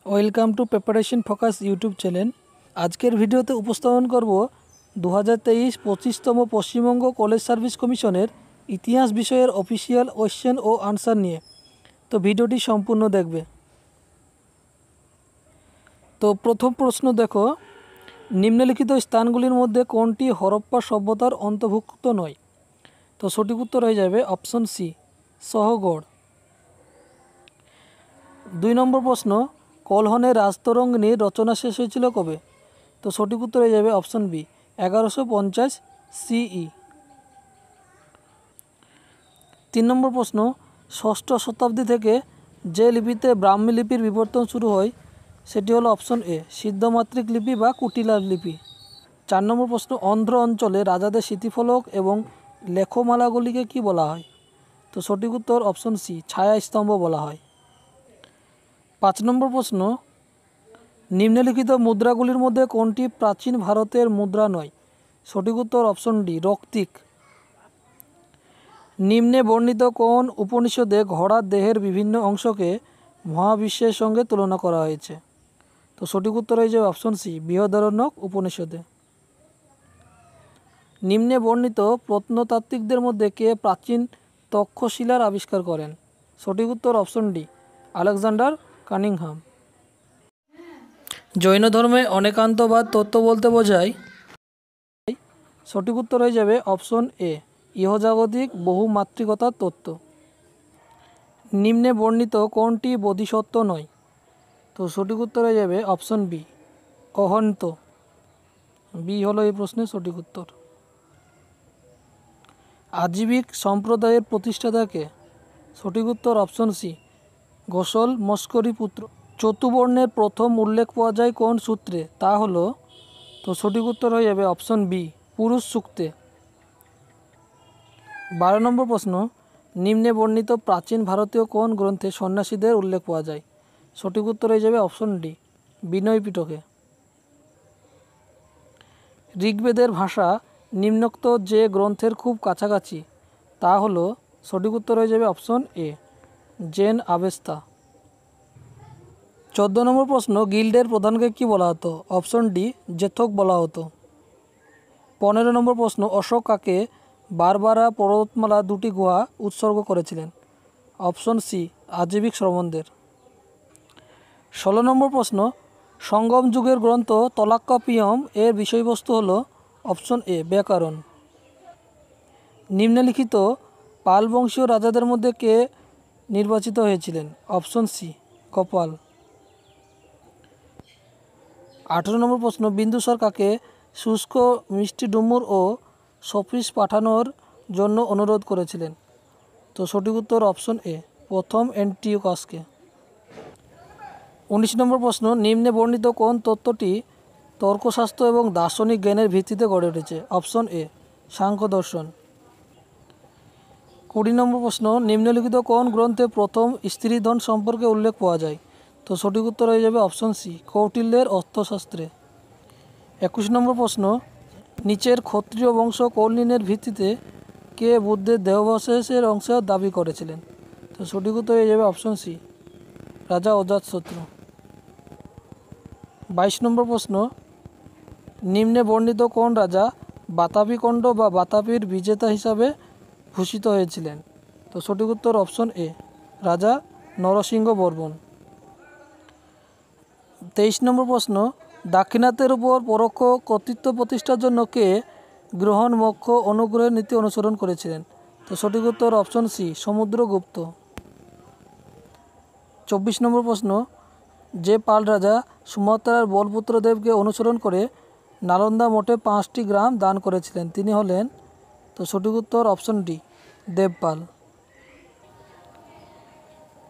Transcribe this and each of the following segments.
Welcome to preparation focus YouTube channel. আজকের ভিডিওতে উপস্থাপন করব 2023-25তম পশ্চিমবঙ্গ কলেজ সার্ভিস কমিশনের ইতিহাস বিষয়ের অফিসিয়াল কোয়েশ্চেন ও আনসার নিয়ে। তো ভিডিওটি সম্পূর্ণ দেখবে। তো প্রথম প্রশ্ন দেখো, নিম্নলিখিত স্থানগুলির মধ্যে কোনটি হরপ্পা সভ্যতার অন্তর্ভুক্ত নয়? তো সঠিক উত্তর হয়ে যাবে অপশন সি, সহগড়। 2 নম্বর প্রশ্ন, কলহনের রাজতরঙ্গিনীর রচনা শেষ হয়েছিল কবে? তো সঠিক উত্তর হয়ে যাবে অপশন বি, 1150 সিই। 3 নম্বর প্রশ্ন, ষষ্ঠ শতাব্দী থেকে যে লিপিতে ব্রাহ্মী লিপির বিবর্তন শুরু হয় সেটি হলো অপশন এ, সিদ্ধমাত্রিক লিপি বা কুটিলার লিপি। 4 নম্বর প্রশ্ন, অন্ধ্র অঞ্চলে রাজাদের স্মৃতিফলক এবং লেখমালাগুলিকে কি বলা হয়? তো সঠিক উত্তর অপশন সি, ছায়া স্তম্ভ বলা হয়। 5 নম্বর প্রশ্ন, নিম্নলিখিত মুদ্রাগুলির মধ্যে কোনটি প্রাচীন ভারতের মুদ্রা নয়? সঠিক উত্তর অপশন ডি, রক্তিক। নিম্নে বর্ণিত কোন উপনিষদে ঘোড়ার দেহের বিভিন্ন অংশকে মহাবিশ্বের সঙ্গে তুলনা করা হয়েছে? তো সঠিক উত্তর হয়ে যাবে অপশন সি, বৃহদারণ্যক উপনিষদে। নিম্নে বর্ণিত প্রত্নতাত্ত্বিকদের মধ্যে কে প্রাচীন তক্ষশিলার আবিষ্কার করেন? সঠিক উত্তর option D, Alexander Cunningham. Jain ধর্মে অনেকান্তবাদ তত্ত্ব বলতে বোঝায়? সঠিক উত্তর হয়ে যাবে অপশন এ, ইহজাগতিক বহুমাত্রিকতার তত্ত্ব। নিম্নে বর্ণিত কোনটি বোধিসত্ত্ব নয়? তো সঠিক উত্তর হয়ে যাবে অপশন বি, অহন্ত। বি হলো এই প্রশ্নের সঠিক উত্তর। আজীবিক সম্প্রদায়ের প্রতিষ্ঠাতাকে? সঠিক উত্তর অপশন সি, গোসল মস্করি পুত্র। চতুবর্ণের প্রথম উল্লেখ পাওয়া যায় কোন সূত্রে? তা হলো, তো সঠিক উত্তর হয়ে যাবে অপশন বি, পুরুষ সূক্তে। 12 নম্বর প্রশ্ন, নিম্নে বর্ণিত প্রাচীন ভারতীয় কোন গ্রন্থে সন্ন্যাসীদের উল্লেখ পাওয়া যায়? সঠিক উত্তর হয়ে যাবে অপশন ডি, বিনয় পিটকে। ঋগ্বেদের ভাষা নিম্নোক্ত যে গ্রন্থের খুব কাছাকাছি তা হলো? সঠিক উত্তর হয়ে যাবে অপশন এ, জেন আবেস্তা। 14 নম্বর প্রশ্ন, গিল্ডের প্রধানকে কি বলা হতো? অপশন ডি, জেথক বলা হতো। 15 নম্বর প্রশ্ন, অশোক কাকে বারবারা পর্বতমালা দুটি গুহা উৎসর্গ করেছিলেন? অপশন সি, আজীবিক শ্রমণদের। 16 নম্বর প্রশ্ন, সঙ্গম যুগের গ্রন্থ তলাক্কাপিয়ম এর বিষয়বস্তু হলো? অপশন এ, ব্যাকরণ। নিম্নলিখিত পাল বংশীয় রাজাদের মধ্যে কে নির্বাচিত হয়েছিলেন? অপশন সি, কপাল। 18 নম্বর প্রশ্ন, বিন্দুসার কাকে শুষ্ক মিষ্টি ডুমুর ও সফিস পাঠানোর জন্য অনুরোধ করেছিলেন? তো সঠিক উত্তর অপশন এ, প্রথম অ্যান্টিওকাসকে। 19 নম্বর প্রশ্ন, নিম্নে বর্ণিত কোন তত্ত্বটি তর্কশাস্ত্র এবং দার্শনিক জ্ঞানের ভিত্তিতে গড়ে উঠেছে? অপশন এ, সাংখ্য দর্শন। 20 নম্বর প্রশ্ন, নিম্নলিখিত কোন গ্রন্থে প্রথম স্ত্রীধন সম্পর্কে উল্লেখ পাওয়া যায়? তো সঠিক উত্তর হয়ে যাবে অপশন সি, কৌটিল্যের অর্থশাস্ত্রে। 21 নম্বর প্রশ্ন, নিচের ক্ষত্রিয় বংশ কৌলীনের ভিত্তিতে কে বুদ্ধের দেহাবশেষের অংশ দাবি করেছিলেন? তো সঠিক উত্তর হয়ে যাবে অপশন সি, রাজা অজাতশত্রু। 22 নম্বর প্রশ্ন, নিম্নে বর্ণিত কোন রাজা বাতাপিকণ্ড বা বাতাপির বিজেতা হিসাবে ভূষিত হয়েছিলেন? তো সঠিক উত্তর অপশন এ, রাজা নরসিংহ বর্মন। 23 নম্বর প্রশ্ন, দাক্ষিণাত্যের উপর পরোক্ষ কর্তৃত্ব প্রতিষ্ঠার জন্য কে গ্রহণ মোক্ষ অনুগ্রহের নীতি অনুসরণ করেছিলেন? তো সঠিক উত্তর অপশন সি, সমুদ্রগুপ্ত। 24 নম্বর প্রশ্ন, যে পাল রাজা সুমাত্রার বলপুত্রদেবকে অনুসরণ করে নালন্দা মঠে 5টি গ্রাম দান করেছিলেন তিনি হলেন? তো সঠিক উত্তর অপশন ডি, দেবপাল।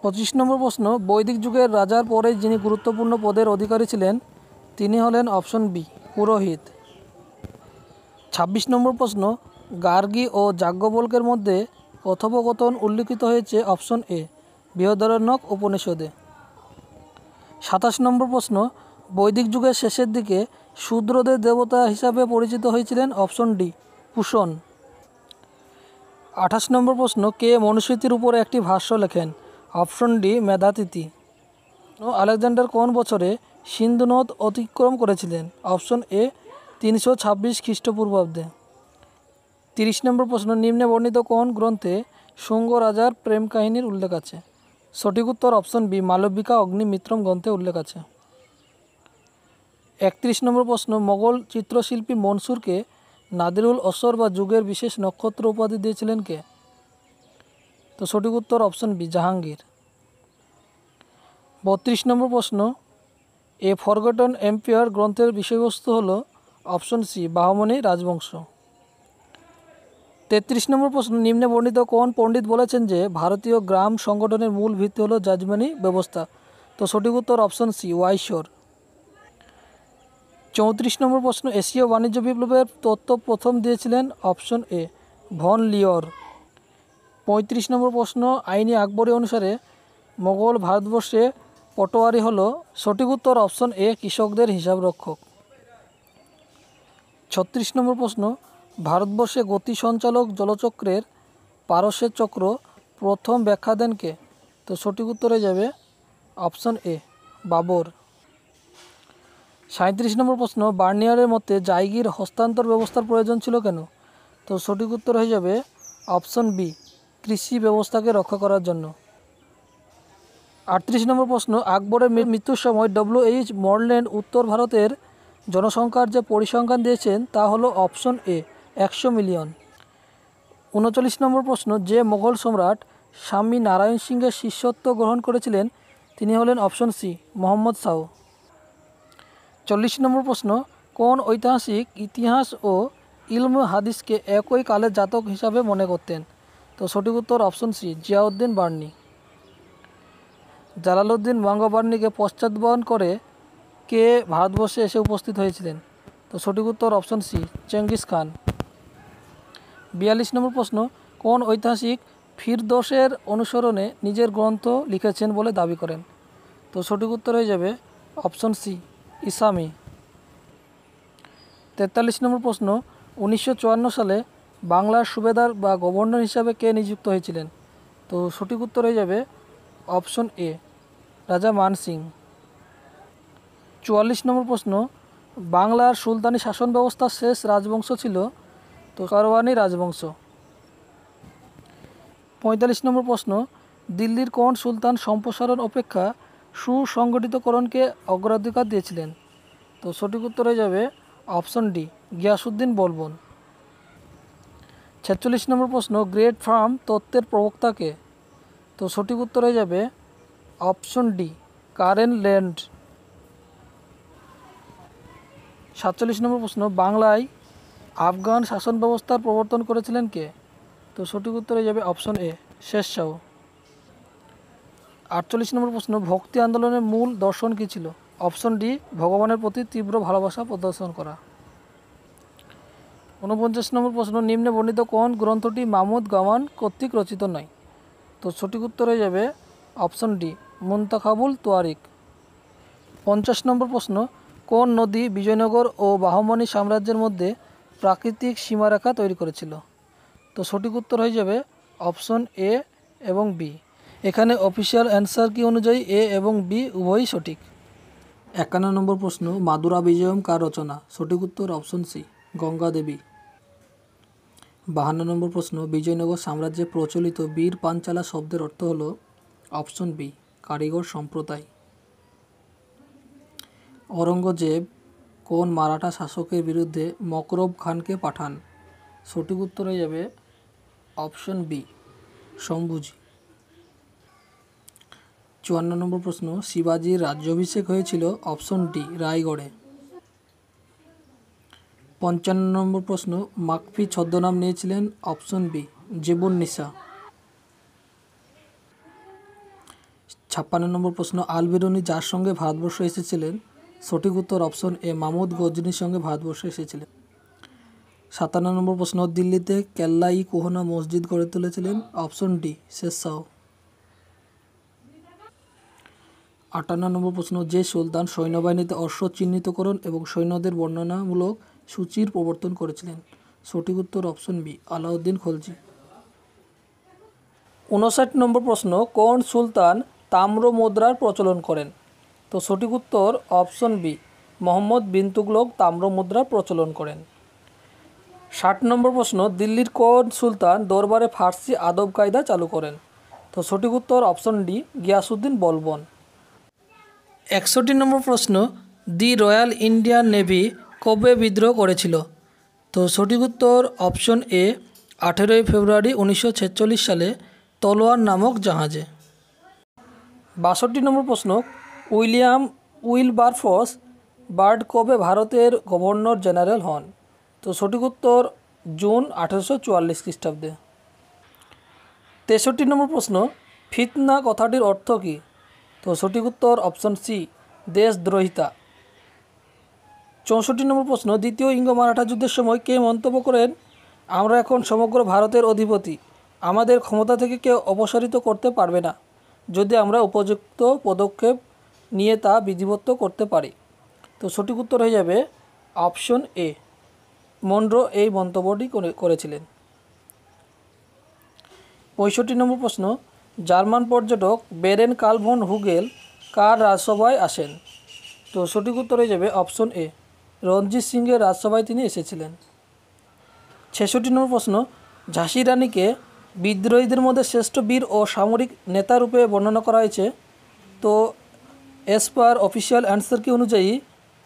25 নম্বর প্রশ্ন, বৈদিক যুগের রাজার পরে যিনি গুরুত্বপূর্ণ পদের অধিকারী ছিলেন তিনি হলেন? অপশন বি, পুরোহিত। 26 নম্বর প্রশ্ন, গার্গী ও যাজ্ঞবল্কের মধ্যে কথোপকথন উল্লিখিত হয়েছে? অপশন এ, বৃহদারণ্যক উপনিষদে। 27 নম্বর প্রশ্ন, বৈদিক যুগের শেষের দিকে শূদ্রদের দেবতা হিসাবে পরিচিত হয়েছিলেন? Option D, Kushan. 28 নম্বর প্রশ্ন, কে মনুস্মৃতির উপর একটি ভাষ্য লেখেন? Option D, মেধাতিথি। আলেকজান্ডার কোন বছরে সিন্ধু নদ অতিক্রম করেছিলেন? অপশন এ 326 খ্রিস্টপূর্বাব্দে। 30 নম্বর প্রশ্ন, নিম্নে বর্ণিত কোন গ্রন্থে শুঙ্গ রাজার প্রেম কাহিনীর উল্লেখ আছে? সঠিক উত্তর অপশন বি, মালবিকা অগ্নিমিত্রম গ্রন্থে উল্লেখ আছে। 31 নম্বর প্রশ্ন, মোগল চিত্রশিল্পী মনসুরকে নাদিরুল অসর বা যুগের বিশেষ নক্ষত্র উপাধি দিয়েছিলেন কে? তো সঠিক উত্তর অপশন বি, জাহাঙ্গীর। 32 নম্বর প্রশ্ন, এ ফরগটন এম্পায়ার গ্রন্থের বিষয়বস্তু হল? অপশন সি, বাহমনি রাজবংশ। 33 নম্বর প্রশ্ন, নিম্নে বর্ণিত কোন পণ্ডিত বলেছেন যে ভারতীয় গ্রাম সংগঠনের মূল ভিত্তি হলো যাজমানি ব্যবস্থা? তো সঠিক উত্তর অপশন সি, ওয়াইশর। 34 নম্বর প্রশ্ন, এশীয় বাণিজ্য বিপ্লবের তত্ত্ব প্রথম দিয়েছিলেন? অপশন এ, ভন লিওর। 35 নম্বর প্রশ্ন, আইনি আকবরী অনুসারে মোগল ভারতবর্ষে পটোয়ারি হলো? সঠিক উত্তর অপশন এ, কৃষকদের হিসাবরক্ষক। 36 নম্বর প্রশ্ন, ভারতবর্ষে গতি সঞ্চালক জলচক্রের পারস্যের চক্র প্রথম ব্যাখ্যা দেন কে? তো সঠিক উত্তর হয়ে যাবে অপশন এ, বাবর। 37 নম্বর প্রশ্ন, বার্নিয়ারের মতে জায়গির হস্তান্তর ব্যবস্থার প্রয়োজন ছিল কেন? তো সঠিক উত্তর হয়ে যাবে অপশন বি, কৃষি ব্যবস্থাকে রক্ষা করার জন্য। 38 নম্বর প্রশ্ন, আকবরের মৃত্যুর সময় ডব্লিউ.এইচ. মরল্যান্ড উত্তর ভারতের জনসংখ্যার যে পরিসংখ্যান দিয়েছেন তা হলো? Option A, 100 million. 39 নম্বর প্রশ্ন, যে মোগল সম্রাট স্বামী নারায়ণ সিংহের শিষ্যত্ব গ্রহণ করেছিলেন তিনি হলেন? Option C, Mohammad Shah. 40 number প্রশ্ন, কোন ঐতিহাসিক ইতিহাস ও ইলম হাদিসকে একই কালের জাতক হিসাবে মনে করতেন? তো সঠিক উত্তর অপশন সি, জিয়াউদ্দিন বার্নি। জালালউদ্দিন বাঙ্গবার্নিকে পশ্চাৎপদ করে কে ভারতবর্ষে এসে উপস্থিত হয়েছিলেন? তো সঠিক উত্তর অপশন সি, চেঙ্গিস খান। 42 নম্বর প্রশ্ন, কোন ঐতিহাসিক ফিরদৌসের অনুসরণে নিজের গ্রন্থ লিখেছেন বলে দাবি করেন? তো সঠিক উত্তর হয়ে যাবে অপশন সি, ইসামি। 43 নম্বর প্রশ্ন, 1954 সালে বাংলার সুবেদার বা গভর্নর হিসাবে কে নিযুক্ত হয়েছিলেন? তো সঠিক উত্তর হয়ে যাবে অপশন এ, রাজা মান সিং। 44 নম্বর প্রশ্ন, বাংলার সুলতানি শাসন ব্যবস্থার শেষ রাজবংশ ছিল? তো কারওয়ানি রাজবংশ। 45 নম্বর প্রশ্ন, দিল্লির কোন সুলতান সম্প্রসারণ অপেক্ষা সুসংগঠিতকরণকে অগ্রাধিকার দিয়েছিলেন? তো সঠিক উত্তর হয়ে যাবে অপশন ডি, গিয়াসউদ্দিন বলবন। 46 নম্বর প্রশ্ন, গ্রেট ফার্ম তত্ত্বের প্রবক্তা কে? তো সঠিক উত্তর হয়ে যাবে অপশন ডি, কারেন ল্যান্ড। 47 নম্বর প্রশ্ন, বাংলায় আফগান শাসন ব্যবস্থার প্রবর্তন করেছিলেন কে? তো সঠিক উত্তর হয়ে যাবে অপশন এ, শের শাহ। 48 নম্বর প্রশ্ন, ভক্তি আন্দোলনের মূল দর্শন কী ছিল? অপশন ডি, ভগবানের প্রতি তীব্র ভালোবাসা প্রদর্শন করা। 49 নম্বর প্রশ্ন, নিম্নে বর্ণিত কোন গ্রন্থটি মাহমুদ গাওয়ান কর্তৃক রচিত নয়? তো সঠিক উত্তর হয়ে যাবে অপশন ডি, মুনতাখাবুল তোয়ারিক। 50 নম্বর প্রশ্ন, কোন নদী বিজয়নগর ও বাহমনি সাম্রাজ্যের মধ্যে প্রাকৃতিক সীমারেখা তৈরি করেছিল? তো সঠিক উত্তর হয়ে যাবে অপশন এ এবং বি। এখানে অফিসিয়াল অ্যান্সার কি অনুযায়ী এ এবং বি উভয়ই সঠিক। 51 নম্বর প্রশ্ন, মাদুরা বিজয়ম কার রচনা? সঠিক উত্তর অপশন সি, গঙ্গা দেবী। 52 নম্বর প্রশ্ন, বিজয়নগর সাম্রাজ্যে প্রচলিত বীর পাঞ্চালা শব্দের অর্থ হল? অপশন বি, কারিগর সম্প্রদায়। ঔরঙ্গজেব কোন মারাঠা শাসকের বিরুদ্ধে মকরব খানকে পাঠান? সঠিক উত্তর হয়ে যাবে অপশন বি, শম্ভুজি। 54 নম্বর প্রশ্ন, শিবাজির রাজ্যাভিষেক হয়েছিল? Option D, রায়গড়ে। 55 নম্বর প্রশ্ন, মাকফি ছদ্মনাম নিয়েছিলেন? অপশন বি, জেবুন নিসা। 56 নম্বর প্রশ্ন, আল বেরুনি যার সঙ্গে ভারতবর্ষ এসেছিলেন? সঠিক উত্তর অপশন এ, মাহমুদ গজনির সঙ্গে ভারতবর্ষে এসেছিলেন। 57 নম্বর প্রশ্ন, দিল্লিতে কেল্লা-ই কোহনা মসজিদ গড়ে তুলেছিলেন? Option D, Sher Shah. 58 নম্বর প্রশ্ন, যে সুলতান সৈন্যবাহিনীতে অশ্ব চিহ্নিতকরণ এবং সৈন্যদের বর্ণনামূলক সূচির প্রবর্তন করেছিলেন? সঠিক উত্তর অপশন বি, আলাউদ্দিন খলজি। 59 নম্বর প্রশ্ন, কোন সুলতান তাম্র মুদ্রার প্রচলন করেন? তো সঠিক উত্তর অপশন বি, মোহাম্মদ বিন তুগলক তাম্র মুদ্রার প্রচলন করেন। 60 নম্বর প্রশ্ন, দিল্লির কোন সুলতান দরবারে ফার্সি আদব কায়দা চালু করেন? তো সঠিক উত্তর অপশন ডি, গিয়াসউদ্দিন বলবন। 61 নম্বর প্রশ্ন, দি রয়্যাল ইন্ডিয়ান নেভি কবে বিদ্রোহ করেছিল? তো সঠিক উত্তর অপশন এ, 18 ফেব্রুয়ারি 1946 সালে তলোয়ার নামক জাহাজে। 62 নম্বর প্রশ্ন, উইলিয়াম উইলবারফোর্স বার্ড কবে ভারতের গভর্নর জেনারেল হন? তো সঠিক উত্তর জুন 1844 খ্রিস্টাব্দে। 63 নম্বর প্রশ্ন, ফিতনা কথাটির অর্থ কী? তো সঠিক উত্তর অপশন সি, দেশদ্রোহিতা। 64 নম্বর প্রশ্ন, দ্বিতীয় ইঙ্গ মারাঠা যুদ্ধের সময় কে মন্তব্য করেন, আমরা এখন সমগ্র ভারতের অধিপতি, আমাদের ক্ষমতা থেকে কেউ অপসারিত করতে পারবে না যদি আমরা উপযুক্ত পদক্ষেপ নিয়ে তা বিধিবদ্ধ করতে পারি? তো সঠিক উত্তর হয়ে যাবে অপশন এ, মনরো এই মন্তব্যটি করেছিলেন। 65 নম্বর প্রশ্ন, জার্মান পর্যটক বেরেন কার্ল ভন হুগেল কার রাজসভায় আসেন? তো সঠিক উত্তর হয়ে যাবে অপশন এ, রঞ্জিত সিংয়ের রাজসভায় তিনি এসেছিলেন। 66 নম্বর প্রশ্ন, ঝাঁসি রানীকে বিদ্রোহীদের মধ্যে শ্রেষ্ঠ বীর ও সামরিক নেতা রূপে বর্ণনা করা হয়েছে। তো এস পার অফিসিয়াল অ্যান্সার কি অনুযায়ী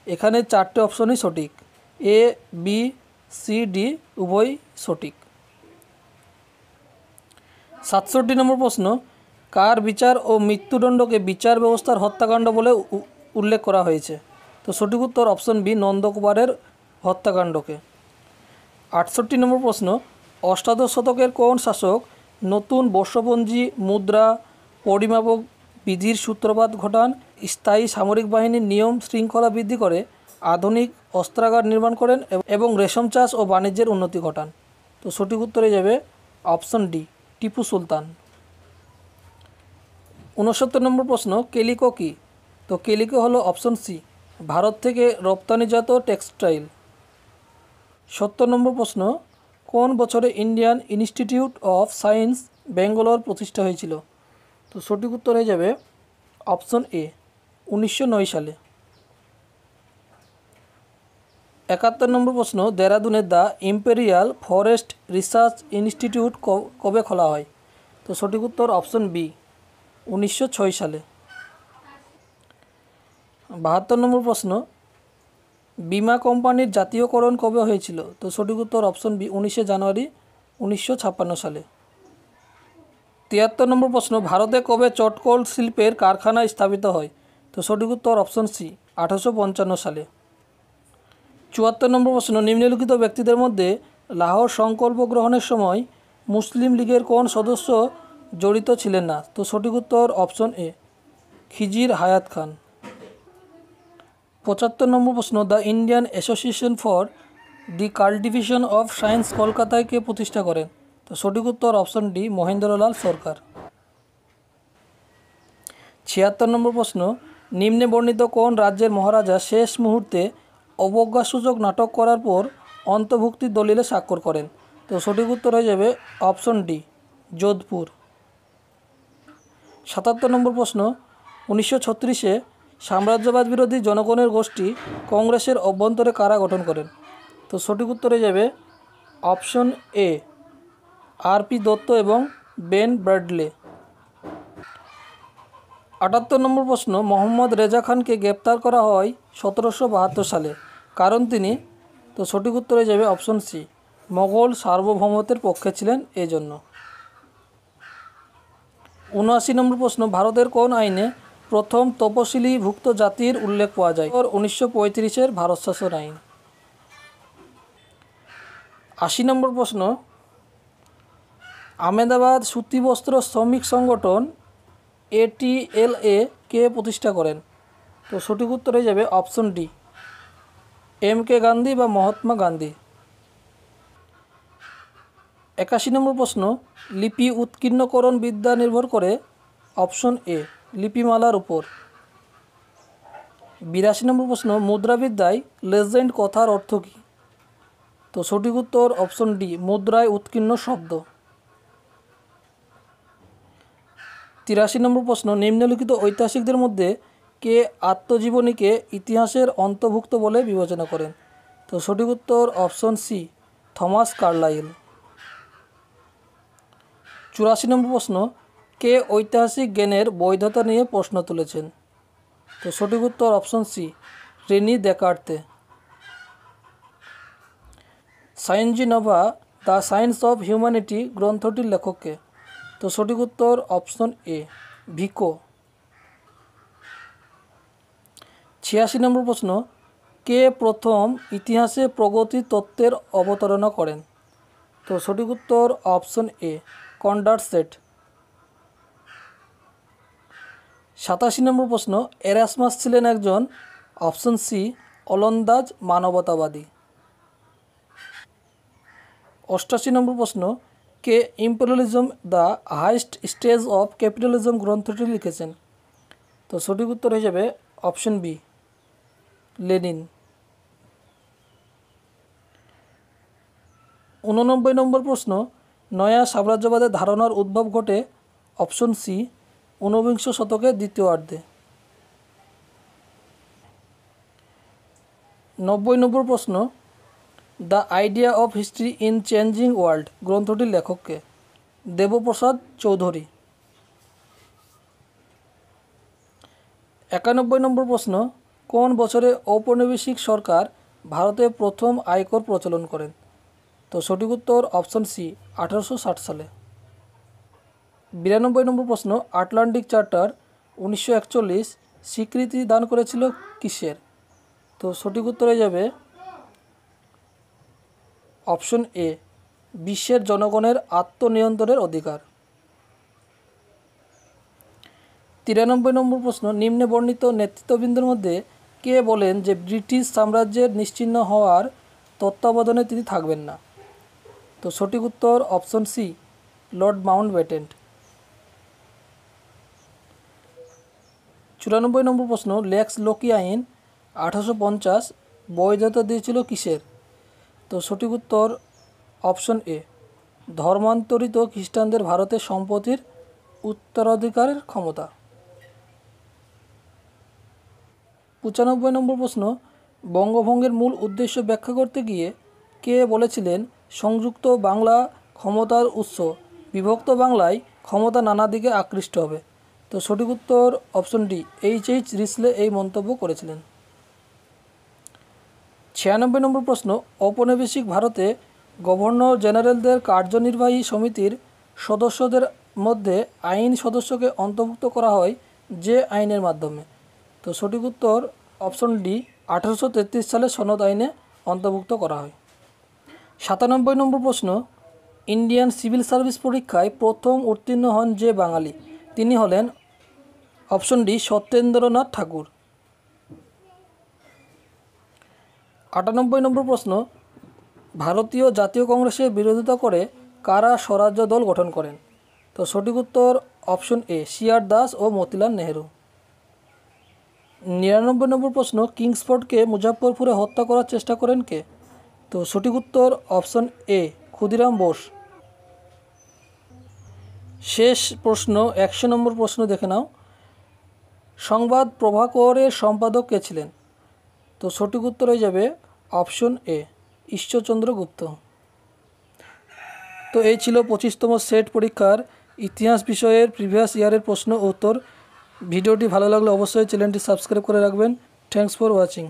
এখানে 4টে অপশনই সঠিক, এ, বি, সি, ডি উভয় সঠিক। 67 নম্বর প্রশ্ন, কার বিচার ও মৃত্যুদণ্ডকে বিচার ব্যবস্থার হত্যাকাণ্ড বলে উল্লেখ করা হয়েছে? তো সঠিক উত্তর অপশন বি, নন্দকুমারের হত্যাকাণ্ডকে। 68 নম্বর প্রশ্ন, অষ্টাদশ শতকের কোন শাসক নতুন বর্ষপঞ্জি, মুদ্রা, পরিমাপক বিধির সূত্রপাত ঘটান, স্থায়ী সামরিক বাহিনীর নিয়ম শৃঙ্খলা বৃদ্ধি করে, আধুনিক অস্ত্রাগার নির্মাণ করেন এবং রেশম চাষ ও বাণিজ্যের উন্নতি ঘটান? তো সঠিক উত্তরে যাবে অপশন ডি, টিপু সুলতান। 69 নম্বর প্রশ্ন, কেলিকো কি? তো কেলিকো হলো অপশন সি, ভারত থেকে রপ্তানিজাত টেক্সটাইল। 70 নম্বর প্রশ্ন, কোন বছরে Indian institute of science Bangalore প্রতিষ্ঠা হয়েছিল? তো সঠিক উত্তর হয়ে যাবে অপশন এ, 1909 সালে। 71 নম্বর প্রশ্ন, দেরাদুনের the imperial forest research institute কবে খোলা হয়? তো সঠিক উত্তর অপশন বি, 1906 সালে। 72 নম্বর প্রশ্ন, বিমা কোম্পানির জাতীয়করণ কবে হয়েছিল? তো সঠিক উত্তর অপশন বি, 19 জানুয়ারি 1956 সালে। 73 নম্বর প্রশ্ন, ভারতে কবে চটকল শিল্পের কারখানা স্থাপিত হয়? তো সঠিক উত্তর অপশন সি, 1855 সালে। 74 নম্বর প্রশ্ন, নিম্নলিখিত ব্যক্তিদের মধ্যে লাহোর সংকল্প গ্রহণের সময় মুসলিম লীগের কোন সদস্য জড়িত ছিলেন না? তো সঠিক উত্তর অপশন এ, খিজির হায়াত খান। 75 নম্বর প্রশ্ন, the Indian association for the cultivation of science কলকাতায় কে প্রতিষ্ঠা করেন? তো সঠিক উত্তর অপশন ডি, মহেন্দ্রলাল সরকার। 76 নম্বর প্রশ্ন, নিম্নে বর্ণিত কোন রাজ্যের মহারাজা শেষ মুহূর্তে অবজ্ঞাসূচক নাটক করার পর অন্তর্ভুক্তির দলিলে স্বাক্ষর করেন? তো সঠিক উত্তর হয়ে যাবে অপশন ডি, যোধপুর। 77 নম্বর প্রশ্ন, 1936-এ সাম্রাজ্যবাদ বিরোধী জনগণের গোষ্ঠী কংগ্রেসের অভ্যন্তরে কারা গঠন করেন? তো সঠিক উত্তরে যাবে অপশন এ, আর.পি. দত্ত এবং বেন ব্র্যাডলে। 78 নম্বর প্রশ্ন, মোহাম্মদ রেজা খানকে গ্রেপ্তার করা হয় 1772 সালে, কারণ তিনি? তো সঠিক উত্তরে যাবে অপশন সি, মোগল সার্বভৌমত্বের পক্ষে ছিলেন এজন্য। 79 নম্বর প্রশ্ন, ভারতের কোন আইনে প্রথম তপশিলীভুক্ত জাতির উল্লেখ পাওয়া যায়? 1935-এর ভারত শাসন আইন। 80 নম্বর প্রশ্ন, আহমেদাবাদ সুতিবস্ত্র শ্রমিক সংগঠন ATLA কে প্রতিষ্ঠা করেন? তো সঠিক উত্তর হয়ে যাবে অপশন ডি, MK গান্ধী বা মহাত্মা গান্ধী। 81 নম্বর প্রশ্ন, লিপি উৎকীর্ণকরণ বিদ্যা নির্ভর করে? অপশন এ, লিপিমালার উপর। 82 নম্বর প্রশ্ন, মুদ্রাবিদ্যায় লেজেন্ড কথার অর্থ কী? তো সঠিক উত্তর অপশন ডি, মুদ্রায় উৎকীর্ণ শব্দ। 83 নম্বর প্রশ্ন, নিম্নলিখিত ঐতিহাসিকদের মধ্যে কে আত্মজীবনীকে ইতিহাসের অন্তর্ভুক্ত বলে বিবেচনা করেন? তো সঠিক উত্তর অপশন সি, থমাস কার্লাইল। 84 নম্বর প্রশ্ন, কে ঐতিহাসিক জ্ঞানের বৈধতা নিয়ে প্রশ্ন তুলেছেন? তো সঠিক উত্তর option C, Rene Descartes. Science nova the science of humanity গ্রন্থটির লেখককে? তো সঠিক উত্তর অপশন এ, ভিকো। 86 নম্বর প্রশ্ন, কে প্রথম ইতিহাসে প্রগতি তত্ত্বের অবতারণা করেন? তো সঠিক উত্তর অপশন এ, কন্ডারসেট। 87 নম্বর প্রশ্ন, এরাসমাস ছিলেন একজন? অপশন সি, ওলন্দাজ মানবতাবাদী। 88 নম্বর প্রশ্ন, কে imperialism the highest stage of capitalism গ্রন্থটি লিখেছেন? তো সঠিক উত্তর হয়ে যাবে অপশন বি, লেনিন। 89 নম্বর প্রশ্ন, নয়া সাম্রাজ্যবাদের ধারণার উদ্ভব ঘটে? অপশন সি, ঊনবিংশ শতকের দ্বিতীয়ার্ধে। 90 নম্বর প্রশ্ন, the idea of history in changing world গ্রন্থটির লেখককে? দেবপ্রসাদ চৌধুরী। 91 নম্বর প্রশ্ন, কোন বছরে ঔপনিবেশিক সরকার ভারতে প্রথম আয়কর প্রচলন করেন? তো সঠিক উত্তর অপশন সি, 1860 সালে। 92 নম্বর প্রশ্ন, আটলান্টিক চার্টার 1941 স্বীকৃতি দান করেছিল কিসের? তো সঠিক উত্তর হয়ে যাবে অপশন এ, বিশ্বের জনগণের আত্মনিয়ন্ত্রণের অধিকার। 93 নম্বর প্রশ্ন, নিম্নে বর্ণিত নেতৃত্ববৃন্দের মধ্যে কে বলেন যে ব্রিটিশ সাম্রাজ্যের নিশ্চিহ্ন হওয়ার তত্ত্বাবধানে তিনি থাকবেন না? তো সঠিক উত্তর অপশন সি, লর্ড মাউন্টব্যাটেন। 94 নম্বর প্রশ্ন, লেক্স লোকি আইন 1850 বৈধতা দিয়েছিল কিসের? তো সঠিক উত্তর অপশন এ, ধর্মান্তরিত খ্রিস্টানদের ভারতের সম্পত্তির উত্তরাধিকারের ক্ষমতা। 95 নম্বর প্রশ্ন, বঙ্গভঙ্গের মূল উদ্দেশ্য ব্যাখ্যা করতে গিয়ে কে বলেছিলেন সংযুক্ত বাংলা ক্ষমতার উৎস, বিভক্ত বাংলায় ক্ষমতা নানা দিকে আকৃষ্ট হবে? তো সঠিক উত্তর অপশন ডি, এইচ রিসলে এই মন্তব্য করেছিলেন। 96 নম্বর প্রশ্ন, ঔপনিবেশিক ভারতে গভর্নর জেনারেলদের কার্যনির্বাহী সমিতির সদস্যদের মধ্যে আইন সদস্যকে অন্তর্ভুক্ত করা হয় যে আইনের মাধ্যমে? তো সঠিক উত্তর অপশন ডি, 1833 সালে সনদ আইনে অন্তর্ভুক্ত করা হয়। 97 নম্বর প্রশ্ন, ইন্ডিয়ান সিভিল সার্ভিস পরীক্ষায় প্রথম উত্তীর্ণ হন যে বাঙালি, তিনি হলেন? অপশন ডি, সত্যেন্দ্রনাথ ঠাকুর। 98 নম্বর প্রশ্ন, ভারতীয় জাতীয় কংগ্রেসের বিরোধিতা করে কারা স্বরাজ্য দল গঠন করেন? তো সঠিক উত্তর অপশন এ, সি.আর. দাস ও মতিলাল নেহেরু। 99 নম্বর প্রশ্ন, কিংসফোর্ডকে মুজাফফরপুরে হত্যা করার চেষ্টা করেন কে? তো সঠিক উত্তর অপশন এ, ক্ষুদিরাম বোস। শেষ প্রশ্ন 100 নম্বর প্রশ্ন দেখে নাও, সংবাদ প্রভাকরের সম্পাদক কে ছিলেন? তো সঠিক উত্তর হয়ে যাবে অপশন এ, ঈশ্বরচন্দ্র গুপ্ত। তো এই ছিল 25তম সেট পরীক্ষার ইতিহাস বিষয়ের প্রিভিয়াস ইয়ারের প্রশ্ন ও উত্তর। ভিডিওটি ভালো লাগলে অবশ্যই চ্যানেলটি সাবস্ক্রাইব করে রাখবেন। Thanks for watching.